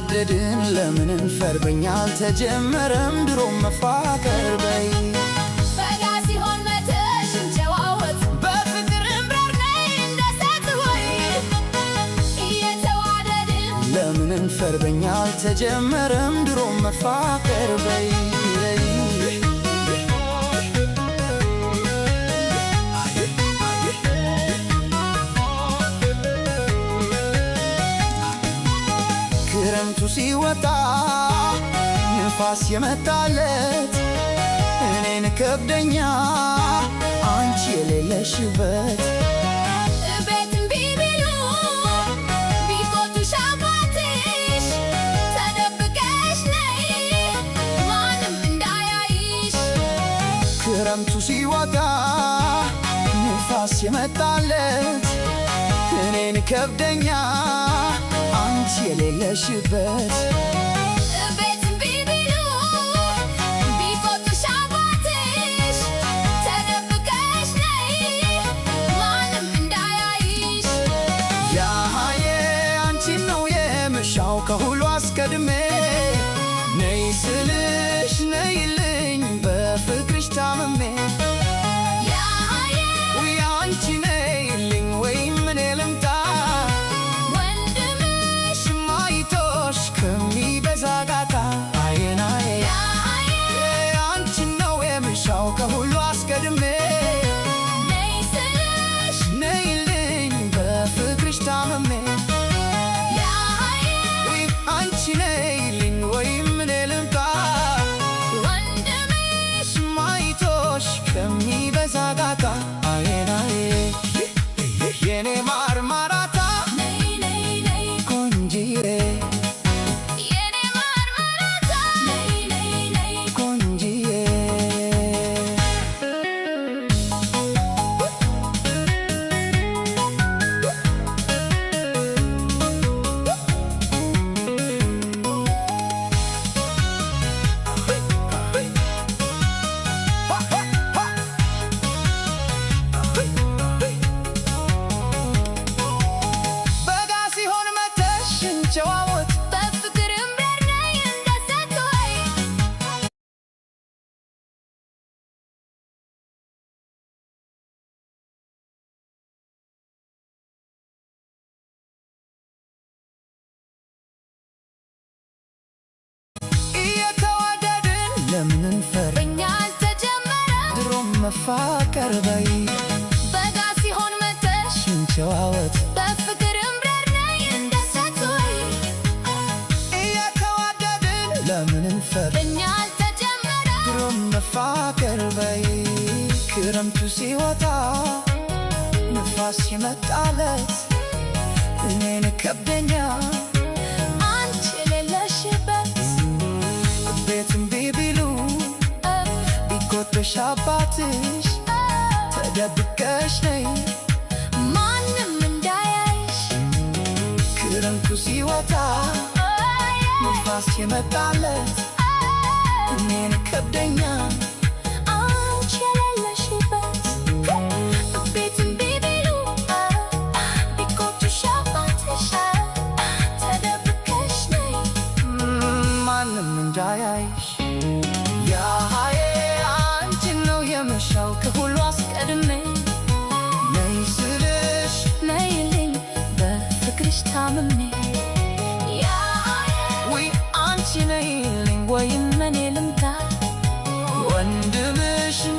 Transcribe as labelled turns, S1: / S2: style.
S1: እየተዋደድን ለምን እንፈርበኛ አልተጀመረም ድሮም መፋቀር በይ
S2: በጋ ሲሆን መተሽ እንጨዋወት
S1: በፍቅር እምረር ነይ እንደ ሴት ወይ
S2: እየተዋደድን
S1: ለምን እንፈርበኛ አልተጀመረም ድሮም መፋቀር በይ ክረምቱ ሲወጣ ንፋስ የመጣለት እኔን ከብደኛ አንቺ የሌለሽበት
S2: ቤትም ቢቢሉ ቢቆጡሽ አባትሽ ተደብቀሽ ነይ ማንም እንዳያይሽ
S1: ክረምቱ ሲወጣ ንፋስ የመጣለት እኔን ከብደኛ አንቺ የሌለሽበት
S2: ቤትም ቢቢሉ ቢቆጡሽ አባትሽ ተደብቀሽ ነይ ማንም እንዳያይሽ
S1: ያየ አንቺን ነው የምሻው ከሁሉ አስቀድሜ ነይ ስልሽ ነይልኝ በፍቅርሽ ታምሜ ውይ አንቺ ነይልኝ ወይም እኔ ልምጣ
S2: ወንድምሽ
S1: ማይቶሽ ከሚበዛ ጋታ አይናዬ አንቺን ነው የምሻው ከሁሉ አስቀድሜ
S2: ነይ ስልሽ
S1: ነይልኝ በፍቅርሽ ታምሜ ውይ አንቺ ነይልኝ ወይም እኔ ልምጣ
S2: ወንድምሽ
S1: ማይቶሽ ከሚበዛ ጋታ አይናዬ የኔ ማርማራታ
S2: ነይ ነይ ነይ
S1: ቆንጂዬ
S2: የኔ ማርማራታ ነይ ነይ ነይ
S1: ቆንጂዬ በጋ ሲሆን መተሽ እንጨዋወት
S2: በፍቅር እምረር ነይ እንደ ሴት ወይ
S1: እየተዋደድን ለምን እንፈር
S2: በኛ አልተጀመረም
S1: ድሮም መፋቀር በይ
S2: በጋ ሲሆን መተሽ
S1: እንጨዋወት
S2: በፍቅር እምረር ነይ እንደ ሴት ወይ
S1: እየተዋደድን ለምን እንፈር
S2: በኛ አልተጀመረም
S1: ድሮም መፋቀር በይ ክረምቱ ሲወጣ ንፋስ የመጣለት እኔን ከብደኛ
S2: አንቺ የሌለሽበት
S1: ቤትም ቢቢሉ ቢቆጥሽ አባትሽ ተደብቀሽ ነይ
S2: ማንም እንዳያይሽ
S1: ክረምቱ ሲወጣ ንፋስ የመጣለት እኔን ከብደኛ
S2: አንቺ የሌለሽበት ቤትም ቢቢሉ ቢቆጡሽ አባትሽ ተደብቀሽ ነይ
S1: ማንም እንዳያይሽ ያየ አንቺን ነው የምሻው ከሁሉ አስቀድሜ ነይ ስልሽ
S2: ነይልኝ በፍቅርሽ ታምሜ
S1: ውይ አንቺ ነይልኝ ወይም እኔ ልምጣ ወንድምሽን